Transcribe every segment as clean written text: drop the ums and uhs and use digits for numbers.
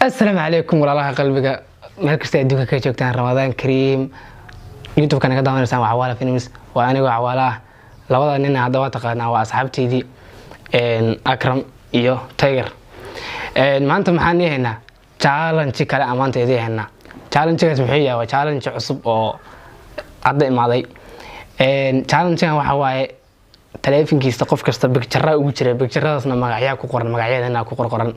السلام عليكم والله قلبك مركز أدوك كجوكتان رمضان كريم يوتيوب كان قدام نسمع وعوالة فينيمس وأنا وعوالة لوضع إننا عدوات قناة وأصحابتي دي أكرم إيو تاير ما أنتم محاني هنا challenge kale amaanteedii hena challenge-gaas wuxuu yahay waa challenge cusub oo hadda imaaday challenge-gan waxa waaye taleefankiisa qof kasta picture ugu jira picture-daasna magacyo ku qoran magacyadana ku qorqoran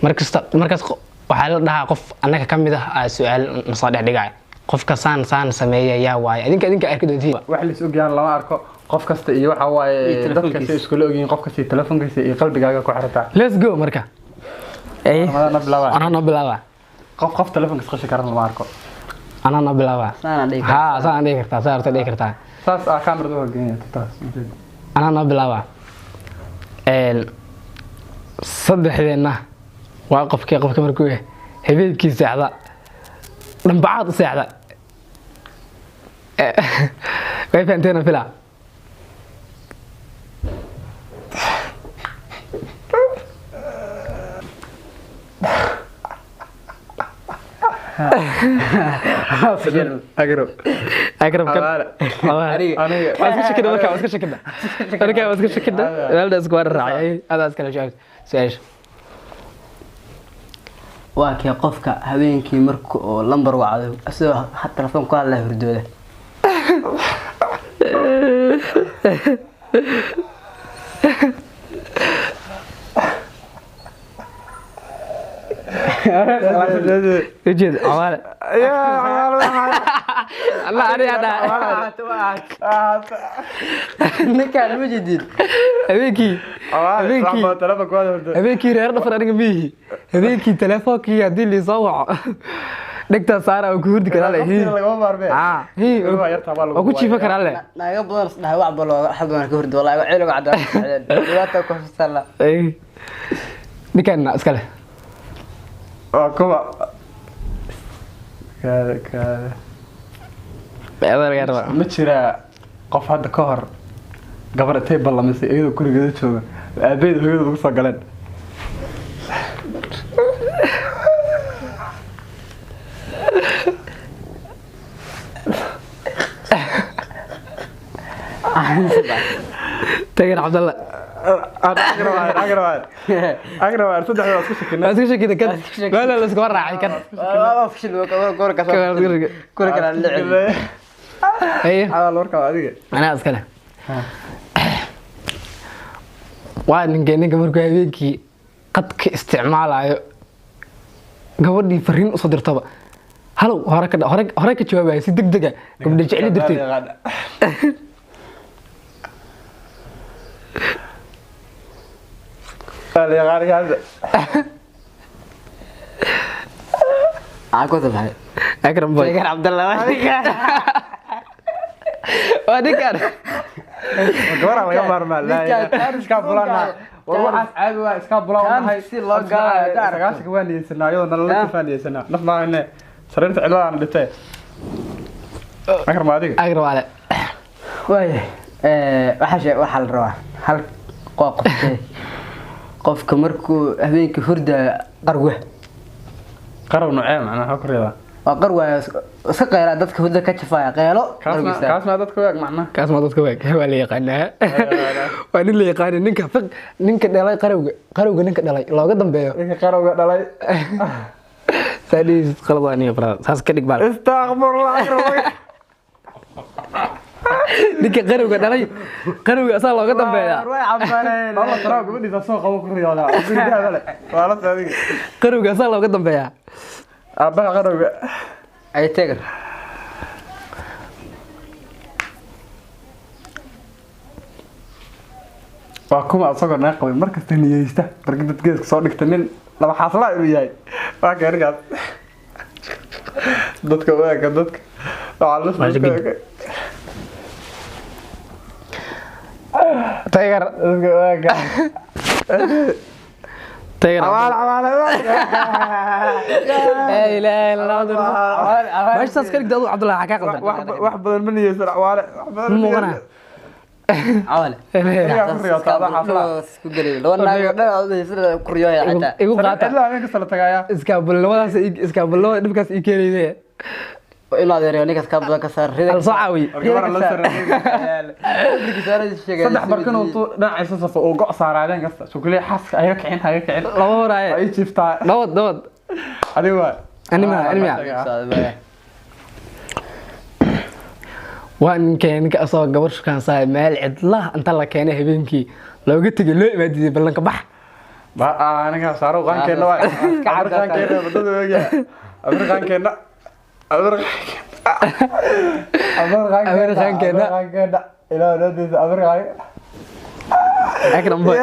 markaas waxa la dhahaa qof anaga kamid ah su'aal nasoo dhigay qofka saan sameeyay waaye adinka arki doontiin wax la isoo gaan lama arko qof kasta iyo waxa waaye dadka si isku loogiin qof kasta taleefankiisa iyo qalbigaaga ku xirata let's go marka أنا نبلاوا قف تلفون كسخش كارن ماركو أنا نبلاوا ها سان ديك كرتا صار تديك كرتا ساس كاميرا دو جين تاس أنا نبلاوا صدحنا واقف كيقف كمركوه هبيلكي ساعده دنبعاد ساعده كيف انتنا فيلا أقرب كده واسكت كده لا ده سكوار الرعي هذا اسكت شو سايش واكي قفك هبينكي مركو لمبر وعد اسو حتى تلفون كو الله هردوده وجد عوالة الله أنا هذا نكال مجدد هذيكي ريرنا فرنك بيه هذيكي تلفونك يدي اللي صوع دكتور سارة وكورد كذا له هي وكل فكر عليه لا قبل ده وعب ولا حد من كورد والله عيله قاعد دلوقتي كوف سلا اي دي كان اسكله كوبا كذا ما تشرى قف هذا كهر قبل تيب الله مسي أيده كل جديد شو أبيد هو يده بس قلنا تاجر عبد الله أقرب صدق هذا اسكت كده كده لا لا اسكت راعي كده ما فيش كورك كورك اللعب ايه على الورقة هذه انا اسكله ninka markuu habeenkii qadka isticmaalayo gabadhii fariin u soo dirtaba halow hore ka jawaabay si degdeg ah gabadha jecel dirtay يا غالي هذا عاكو تبعي أكرم بوي تاجر عبد الله وادي كان قبر على قمر ما لا اسكابولانا والله عادي اسكابولانا هاي سي لو قال سغاشك وين يسنايو نلا تفانيسنا نفنا ان سريرت علوان dhintay أكرم adiga أكرم على واي waxa la rabaa hal qofka markuu habeenkii hurda qarw noocan macnaha xukriida waa qarwa iska qeyla dadka hurda ka jafaya qeylo kaasna dadka waag macnaha kaasma dadka waag waa la yaqaanaa waa nin la yaqaan ninka dhalay qarowga ninka dhalay looga dambeeyo ninka qarowga dhalay sadis qaladaani farad saas ka dhig bal astaghfirullah ninka qarowga asaa looga dambeeyaa way cabareen Allah taraw gabadhiisa soo qabo ku riyooda gudahada le wala saadiga qarowga asaa looga dambeeyaa abaha qarowga ay tagar waa kuma asagoo naaqay markasta niyeysta barkadad geeska soo dhigta nin laba xaasla inuu yahay waa gaarigaas dadka تايجر عوال اي لا لا ماش تسكرك دادو عبد الله حكا قلت واحد بدل مني يسرع عوال مو غنا عوالة Aniga ku riyoota ada xaflad. isku galay laba naag oo dhan oo sida ku riyooya xataa igu Sariirta qaata cidla habeen kasta la tagayaa. iskaabulnimadaas dhibkaas ii keenayde ilaa adeer ninkaas ka badan ka saar rida hal soo caawiye Gabar la sarreeyay. Saddex barkan oo dhinacaysa safo oo go'o saaraadeen kasta. Sukule xaska ayaga kicin. laba horaaye Ay jiftaa. nabad Adiga waa. anima waa ninka asoo gabar shukaansaay meel cidla inta la keenay habeenkii looga tegay loo imaadiyay ballanka bax Ba aniga saaro qaankeena waa. Qaankeena wadada weeyaa. Qaankeena. Qaankeena. Ilaa wadada qaankeena. akram boy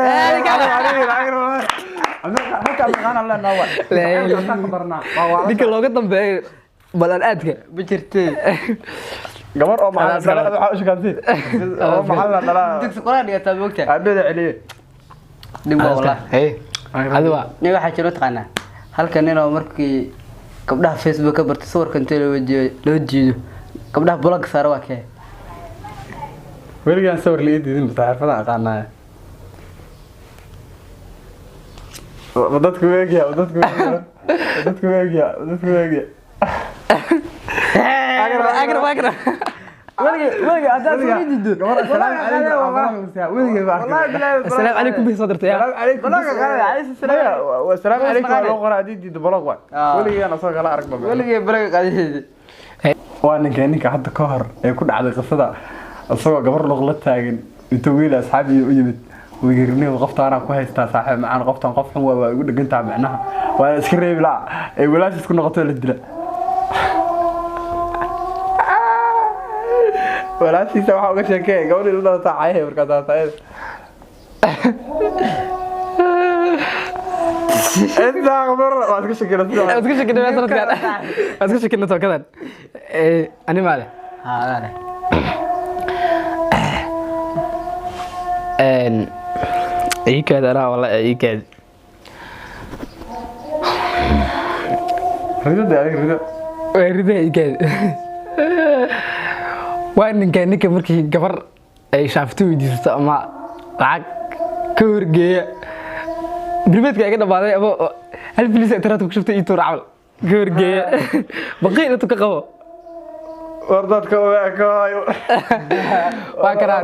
ninka looga dambeeyay balan aadka ma jirtee gabar oo maxaa waxa u shaqaysay oo maxaa dhala dugsi quraan dhigata moogta abeeda celiye dib wallah hey adiga nin waxa jiro taqaana halkan inuu markii gabdhaha Facebook ka bartay sawirka inta loo jiido gabdhaha blog saar waa kee weligaan sawir leedin xirfada aqaanaa dadku weegiya akram weliga adaa soo diido gabar assalaamu السلام عليكم به صدرت يا والسلام عليكم loo qoraa diido blog waa weligaan asoo kala arag baba weliga blog qaadayay waa ninka hadda ka hor ee ku dhacday qisada asagoo gabar loo la taagan inta wiil asxaabi u yimid ويرني وقفتنا كويستا صاحب معنا قفتنا قف حوا ويقول لك انت معناها وانا اسكريب لا اي ولاش تكون نقطه للدله ولاش يسوي waxa uga sheekay gabadhii la taacay markaa taayay انت خبر واسك شكلنا كذا انا مالي ها اي كذا لا والله اي كذا ريده اي كذا وين كان markii gabar ay shaafto weydiisto ama lacag ka horgeeya bilbeedka ay ka dhamaaday ama hal bilis ay taraad ku shuftay iyo raacal ka horgeeya baqiina tu ka qabo wardadka waa kana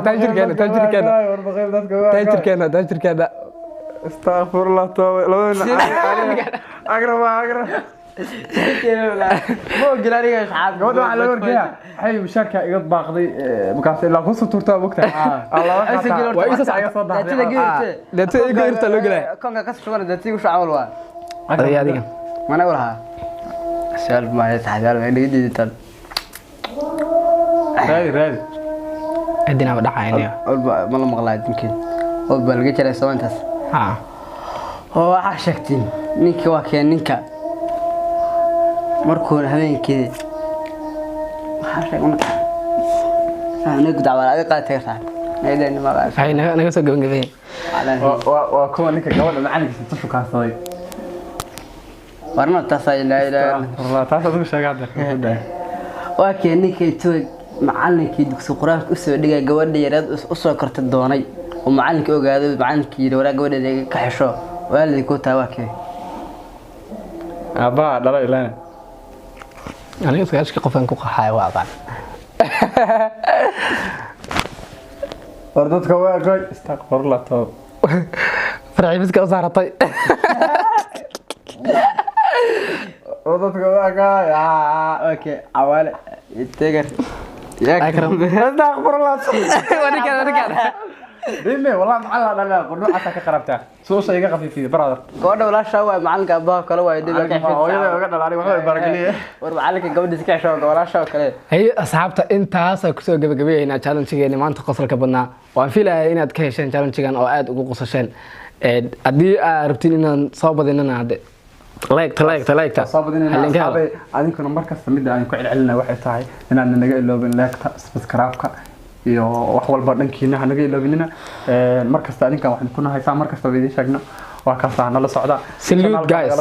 taajirkeena astaghfirullah labadana مو جلاري يا شعب gabadha waxa laga wargeeyaa hay mushaarka iga baaqday markaas ilaa ku suturtaa bogta Allah waa isa soo dhaxday dadka iga irta loo galay konka ka soo dhada tii u shacabal waa adiga mana walaha sal ma ay taxdar ma dhiga digital raadi adina ma dhacaynaa ma la maqlaa dinkin oo balga jiray sawantaas oo waxa sheegtiin ninka waa keen ninka markuu habeenkii waxa sheegay ana ku dacwaa ay qaatay sax meedan ma qaatay hay naga soo gabagabay waa kuwa ninka gabadha macalinkiisa tu shukaansaday warna taasay la Allah taas adigu sheegada waa keen ninka toog macallinkii dugsi quraanka u soo dhigay gabadha yareed u soo kortay doonay oo macallinkii ogaaday macallinkii waraa gabadha ka xisho waalidii ku taawakay aba dhala ilaa aniga iska qofan ku qaxay waa qaan wardadka waa goy astaghfirullah farxi miska saaratay wardadka waa goy okay awale tegar akram astaghfirullah wadika dime wallahi macalla dhala qodno asa ka qarabta soo shayga qafiifiyay brother gabadha walaasha waa macalinka abaha kale waa dib ka xifay hooyada uga dhalay waxa barakaliye war macalinka gabadha iska xisho walaasha kale hay asxaabta intaas ku soo gabagabeeyna challenge-geena maanta qosolka badnaa waan filayaa inaad ka hesheen challenge-gan oo aad ugu qosasheen hadii aad rabtiin inaan soo badinana hade like sabadina adinkuna markasta mid aan ku celcelinaa waxay tahay inaan naga iloobin like-ta subscribe-ka iyo wax walba dhankiina naga iloobinina markasta adinkan waxaan ku nahay markasta idin sheegno waa ka saana la socda salute guys